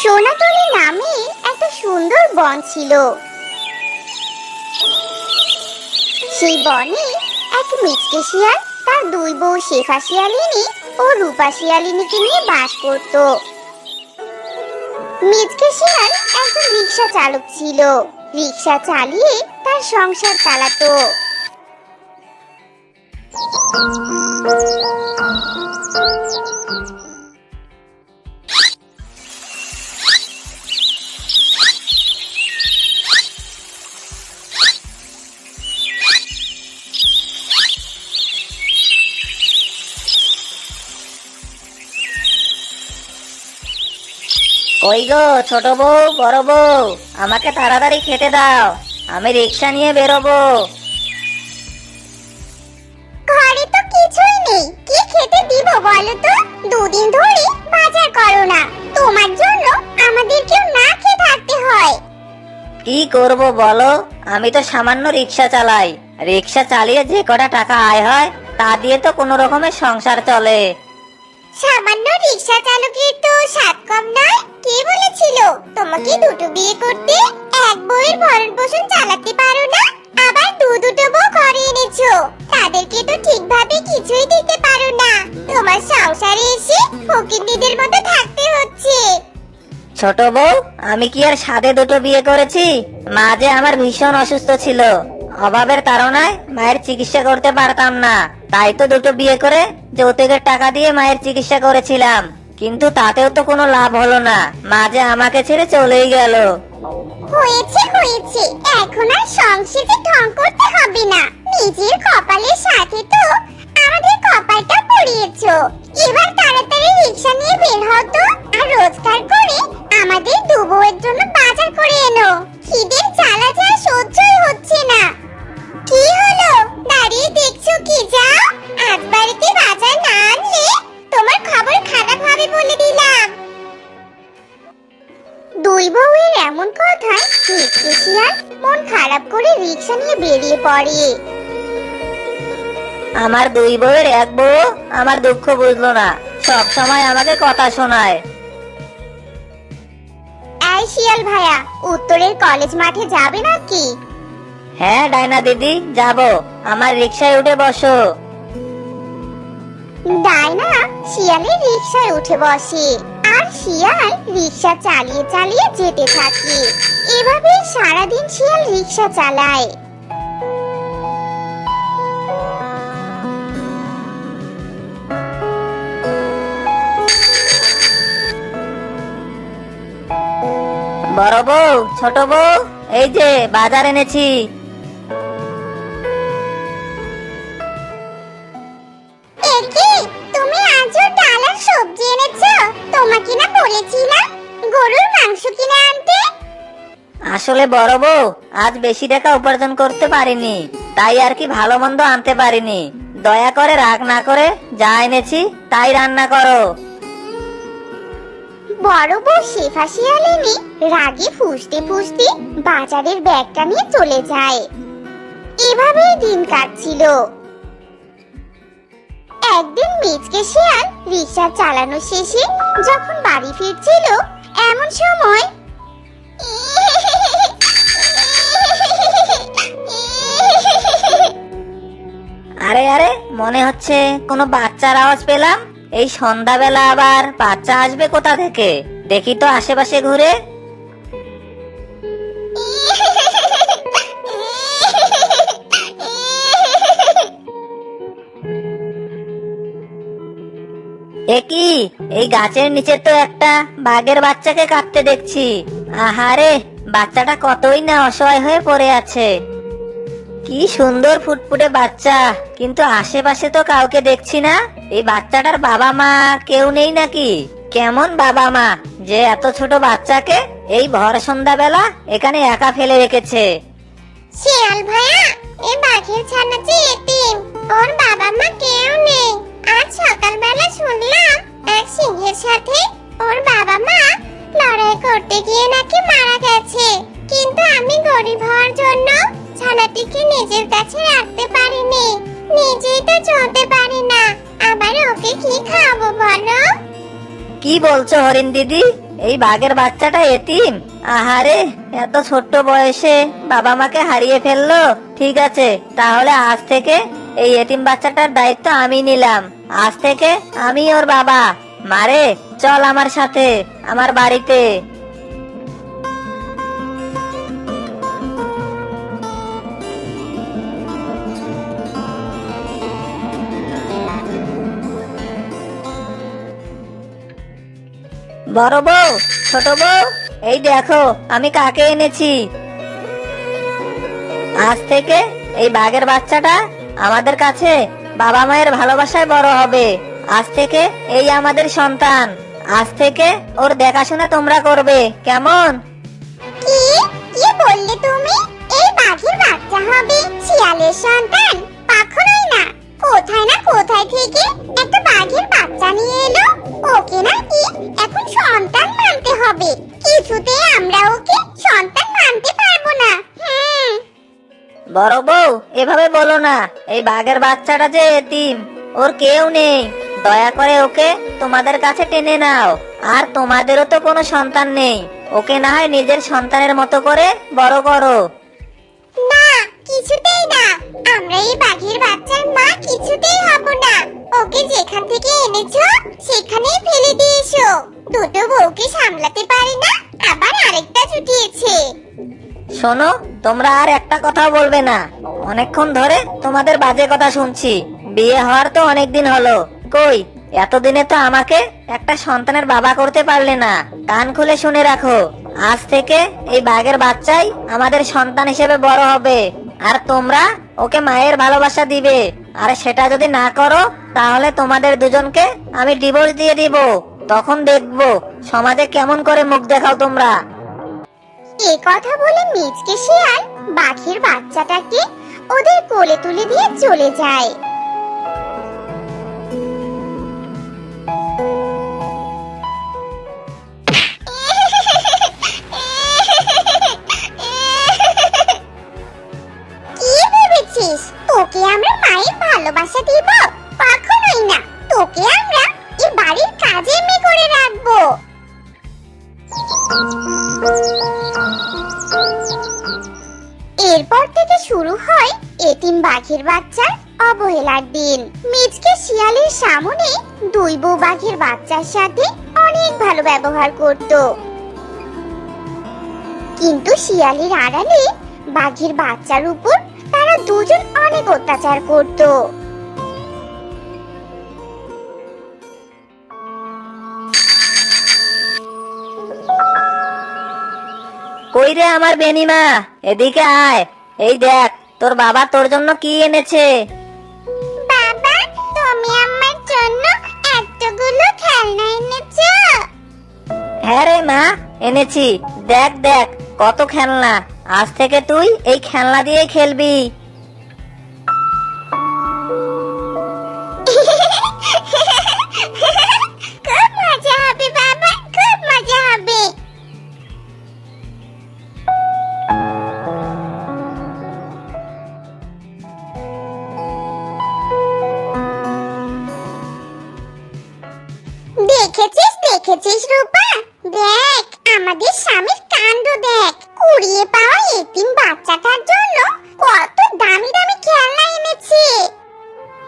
সোনাতলি নামে একটা সুন্দর বন ছিল। সেই বনে এক মিচকে শিয়াল তার দুই বউ শেফা শিয়ালিনী ও রূপা শিয়ালিনীকে নিয়ে বাস করত। মিচকে শিয়াল একজন রিকশা চালক ছিল। রিকশা চালিয়ে তার সংসার চালাতো। কই গো ছোট বউ বড় বউ, আমাকে তাড়াতাড়ি খেতে দাও, আমি রিক্সা নিয়ে বেরোবো। ঘরে তো কিছুই নেই, কি খেতে দিব বলো তো? দুদিন ধরে বাজার করো না, তোমার জন্য আমাদেরকেও না খেয়ে থাকতে হয়। কি করব বলো, আমি তো সামান্য রিক্সা চালাই। রিক্সা চালিয়ে যে কটা টাকা আয় হয় তা দিয়ে তো কোনো রকমের সংসার চলে। সামান্য রিকশা চালকের তো স্বাদ কম নয়। কে বলেছিল তোমাকে দুটো বিয়ে করতে? এক বউয়ের ভরণ পোষণ চালাতে পারো না, আবার দুটো বউ ঘরে এনেছো, তাদেরকে তো ঠিকভাবে কিছুই দিতে পারো না। তোমার সংসারে এসে ফকিন্নিদের মতো থাকতে হচ্ছে। ছোট বউ, আমি কি আর সাধে দুটো বিয়ে করেছি? মা যে আমার ভীষণ অসুস্থ ছিল, অভাবের তাড়নায় মায়ের চিকিৎসা করতে পারতাম না, তাই তো দুটো বিয়ে করে যৌতুকের টাকা দিয়ে মায়ের চিকিৎসা করেছিলাম। কিন্তু তাতেও তো কোনো লাভ হলো না, মা যে আমাকে ছেড়ে চলেই গেল। হয়েছে হয়েছে, এখন আর সংসারে ঢং করতে হবে না। নিজের কপালের সাথে তো আমাদের কপালটা পড়িয়েছো। এবার তাড়াতাড়ি রিকশা নিয়ে বের হও তো, আর রোজগার করে আমাদের দু বউয়ের জন্য বাজার করে এনো। খিদের জ্বালা যা সহ্যই হচ্ছে না। কি হলো, দাঁড়িয়ে দেখছো কি? যাও, আজ বাড়িতে বাজার না আনলে তোমার খবর খারাপ হবে বলে দিলাম। দুই বউয়ের এমন কথায় মিচকে শিয়াল মন খারাপ করে রিকশা নিয়ে বেরিয়ে পড়ে। আমার দুই বউয়ের এক বউ আমার দুঃখ বুঝলো না, সব সময় আমাকে কথা শোনায়। এই শিয়াল ভাইয়া, উত্তরের কলেজ মাঠে যাবে নাকি? হ্যাঁ ডাইনা দিদি, যাবো, আমার রিক্সায় উঠে বসো। ডাইনা শিয়ালের রিকশায় উঠে বসে, আর শিয়াল রিকশা চালিয়ে চালিয়ে যেতে থাকে। এভাবে সারাদিন শিয়াল রিকশা চালায়। বড় বউ, ছোট বউ, এই যে বাজার এনেছি। একি, তুমি আজও ডাল আর সবজি এনেছো? তোমাকে না বলেছিলাম গরুর মাংস কিনে আনতে? আসলে বড় বউ, আজ বেশি টাকা উপার্জন করতে পারিনি, তাই আর কি ভালো মন্দ আনতে পারিনি। দয়া করে রাগ না করে যা এনেছি তাই রান্না করো। বড় বউ শেফা শিয়ালিনী রাগে ফুঁসতে ফুঁসতে বাজারের ব্যাগটা নিয়ে চলে যায়। এভাবেই দিন কাটছিল। একদিন মিচকে শিয়াল রিকশা চালানো শেষে যখন বাড়ি ফিরছিল, এমন সময় আরে আরে, মনে হচ্ছে কোনো বাচ্চার আওয়াজ পেলাম। এই সন্ধ্যাবেলা আবার বাচ্চা আসবে কোথা থেকে? দেখি তো আশেপাশে ঘুরে। একি, এই গাছের নিচে তো একটা বাঘের বাচ্চাকে কাঁদতে দেখছি। আহারে, বাচ্চাটা কতই না অসহায় হয়ে পড়ে আছে। কি সুন্দর ফুটফুটে বাচ্চা, কিন্তু আশেপাশে তো কাউকে দেখছি না। এই বাচ্চাটার বাবা মা কেউ নেই নাকি? কেমন বাবা মা যে এত ছোট বাচ্চাকে এই ভর সন্ধ্যাবেলা এখানে একা ফেলে রেখেছে? শিয়াল ভাইয়া, এই বাঘের ছানাটি এতিম, ওর বাবা মা কেউ নেই। আজ সকালবেলা শুনলাম এক সিংহের সাথে ওর বাবা মা লড়াই করতে গিয়ে নাকি মারা গেছে। কিন্তু আমি গরিব হওয়ার জন্য ছানাটিকে নিজের কাছে রাখতে পারিনি। নিজেই তো চলতে পারি না, আবার ওকে কি খাওয়াবো বলো? কি বলছো হরিণ দিদি? এই বাঘের বাচ্চাটা এতিম? আহারে, এত ছোট্ট বয়সে বাবা মাকে হারিয়ে ফেললো। ঠিক আছে, তাহলে আজ থেকে এই এতিম বাচ্চাটার দায়িত্ব আমি নিলাম। আজ থেকে আমি ওর বাবা। মারে, চল আমার সাথে আমার বাড়িতে। বড় বউ, ছোট বউ, এই দেখো আমি কাকে এনেছি। আজ থেকে এই বাঘের বাচ্চাটা আমাদের কাছে বাবা মায়ের ভালোবাসায় বড় হবে। আজ থেকে এই আমাদের সন্তান। আজ থেকে ওর দেখাশোনা তোমরা করবে, কেমন? কি কি বললে তুমি? এই বাঘের বাচ্চা হবে শিয়ালের সন্তান? কখনোই না। কোথায় না কোথায় থেকে একটা বাঘের বাচ্চা নিয়ে এলো। ওকে নাকি এখন সন্তান মানতে হবে। কিছুতেই আমরা ওকে সন্তান মানতে পারবো না। বড় বউ, এভাবে বলো না। এই বাঘের বাচ্চাটা যে এতিম, ওর কেউ নেই। দয়া করে ওকে তোমাদের কাছে টেনে নাও। আর তোমাদেরও তো কোনো সন্তান নেই। ওকে না হয় নিজের সন্তানের মতো করে বড় করো। না, কিছুতেই না। আমরা এই বাঘের বাচ্চার মা কিছুতেই হব না। ওকে যেখান থেকে এনেছো সেখানেই ফেলে দিয়েছো। দুটো বউকে সামলাতে পারি না, আবার আরেকটা জুটিয়েছে। শোনো, তোমরা আর একটা কথা বলবে না। অনেকক্ষণ ধরে তোমাদের বাজে কথা শুনছি। বিয়ে হওয়ার তো অনেকদিন হলো। কই, এতদিনে তো আমাকে একটা সন্তানের বাবা করতে পারলে না। কান খুলে শুনে রাখো, আজ থেকে এই বাঘের বাচ্চাই আমাদের সন্তান হিসেবে বড় হবে। আর তোমরা ওকে মায়ের ভালোবাসা দিবে। আর সেটা যদি না করো, তাহলে তোমাদের দুজনকে আমি ডিভোর্স দিয়ে দিব। তখন দেখবো সমাজে কেমন করে মুখ দেখাও তোমরা। এই কথা বলে মিচকে শিয়াল বাঘের বাচ্চাটাকে ওদের কোলে তুলে দিয়ে চলে যায়। কি ভেবেছিস তোকে আমরা মায়ের ভালোবাসা দিব? কখনোই না। তোকে আমরা এই বাড়ির কাজের মেয়ে করে রাখবো। এরপর থেকে শুরু হয় এতিম বাঘের বাচ্চার অবহেলার দিন। মিচকে শিয়ালের সামনে দুই বউ বাঘের বাচ্চার সাথে অনেক ভালো ব্যবহার করত, কিন্তু শিয়ালের আড়ালে বাঘের বাচ্চার উপর তারা দুজন অনেক অত্যাচার করত। কই রে আমার বেনিমা, এদিকে আয়। এই দেখ তোর বাবা তোর জন্য কি এনেছে। বাবা, তুমি আমার জন্য এতগুলো খেলনা এনেছো? হ্যাঁ রে মা, এনেছি। দেখ দেখ কত খেলনা। আজ থেকে তুই এই খেলনা দিয়ে খেলবি। খুব মজা হবে বাবা, খুব মজা হবে। দেখেছিস রূপা? দেখ আমাদের স্বামীর কাণ্ড দেখ। কুড়িয়ে পাওয়া এতিম বাচ্চাটার জন্য কত দামি দামি খেলনা এনেছে।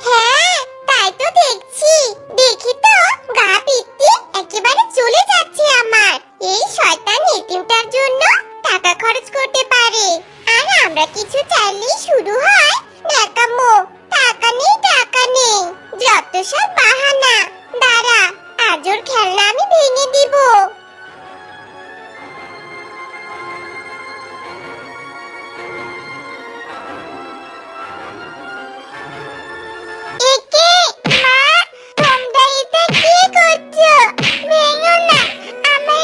হ্যাঁ, তাই তো দেখছি। দেখি তো গা পিত্তি একেবারে চলে যাচ্ছে আমার। এই শয়তান এতিমটার জন্য টাকা খরচ করতে পারে, আর আমরা কিছু চাইলেই শুরু হয় ন্যাকামো। টাকা নেই, টাকা নেই, যত সব বাহানা। দাঁড়া, আজ ওর খেলনা আমি ভেঙে দিব। একে মা, তোমরা এটা কি করছো? ভেঙো না, আমার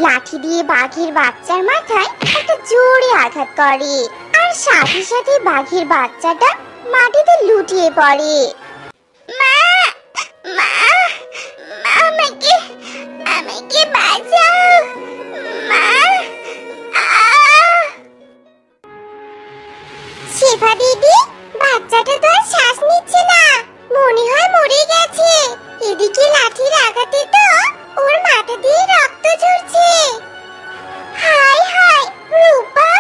লাঠি দিয়ে বাঘের বাচ্চার মাথায় একটা জোরে আঘাত করে, আর সাথে সাথে বাঘের বাচ্চাটা মাটিতে লুটিয়ে পড়ে। মা, মা, মা, আমাকে আমাকে বাঁচাও, মা। শেফা দিদি, বাচ্চাটা তো আর শ্বাস নিচ্ছে না, মনে হয় মরে গেছে। এদিকে লাঠির আঘাতে তো ওর মাথা দিয়ে রক্ত ঝরছে। হায় হায় রূপা,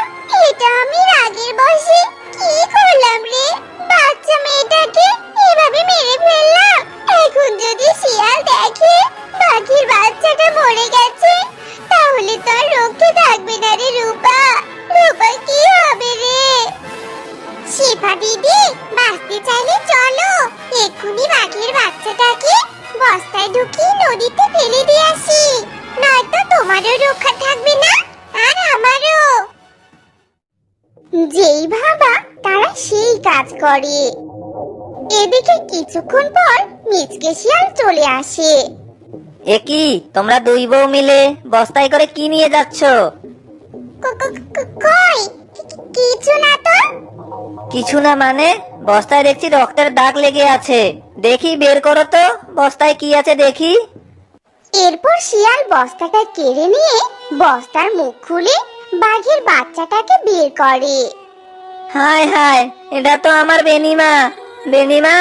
এটা আমি রাগের বশে কি করলাম রে? বাচ্চা মেয়েটাকে এভাবে মেরে ফেললাম। এখন যদি শিয়াল দেখে বাঘের বাচ্চাটা মরে গেছে, তাহলে তো আর রক্ষে থাকবে না রে রূপা। রূপা কি হবে রে? শেফা দিদি, বাঁচতে চাইলে চলো এক্ষুনি বাঘের বাচ্চাটাকে বস্তায় ঢুকিয়ে নদীতে ফেলে দিয়ে আসি, নয়তো তোমারও রক্ষা থাকবে না আর আমারও। যেই ভাবা তারা সেই কাজ করে। এদিকে কিছুক্ষণ পর মিচকে শিয়াল চলে আসে। এ কি, তোমরা দুই বউ মিলে বস্তায় করে কি নিয়ে যাচ্ছ? কই, কিছু না তো। কিছু না মানে? বস্তায় দেখছি রক্তের দাগ লেগে আছে, দেখি বের করো তো বস্তায় কি আছে দেখি। এরপর শিয়াল বস্তাটা কেড়ে নিয়ে বস্তার মুখ খুলে বাঘের বাচ্চাটাকে বের করে। হায় হায়, এটা তো আমার বেনিমা। বেনিমা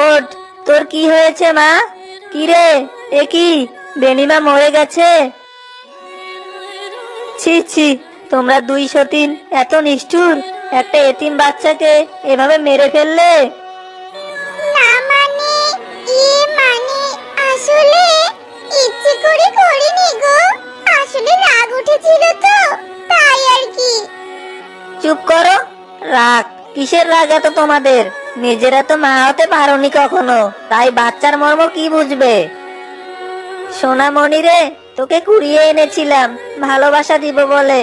ওঠ, তোর কি হয়েছে মা? কি রে, এ কি, বেনিমা মরে গেছে? ছি ছি, তোমরা দুই সতীন এত নিষ্ঠুর, একটা এতিম বাচ্চাকে এভাবে মেরে ফেললে? না মানে, মানে আসলে ইচ্ছে করে করিনি গো, আসলে রাগ উঠেছিল তো তাই আর কি। চুপ করো, রাগ কিসের রাগ এত তোমাদের? নিজেরা তো মা হতে পারোনি কখনো, তাই বাচ্চার মর্ম কি বুঝবে? সোনামণি রে, তোকে কুড়িয়ে এনেছিলাম ভালোবাসা দিব বলে,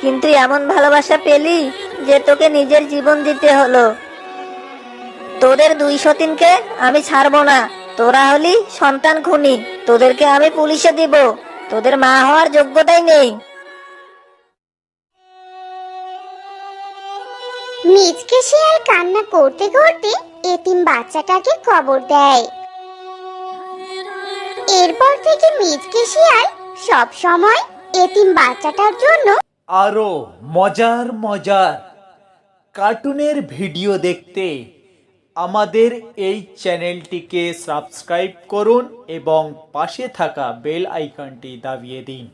কিন্তু এমন ভালোবাসা পেলি যে তোকে নিজের জীবন দিতে হলো। তোদের দুই সতীনকে আমি ছাড়বো না, তোরা হলি সন্তান খুনি, তোদেরকে আমি পুলিশে দিব, তোদের মা হওয়ার যোগ্যতাই নেই। মিচকে শিয়াল কান্না করতে করতে এতিম বাচ্চাটাকে কবর দেয়। এরপর থেকে মিচকে শিয়াল সব সময় এতিম বাচ্চাটার জন্য আরো মজার মজার কার্টুনের ভিডিও দেখতে আমাদের এই চ্যানেলটিকে সাবস্ক্রাইব করুন এবং পাশে থাকা বেল আইকনটি দাবিয়ে দিন।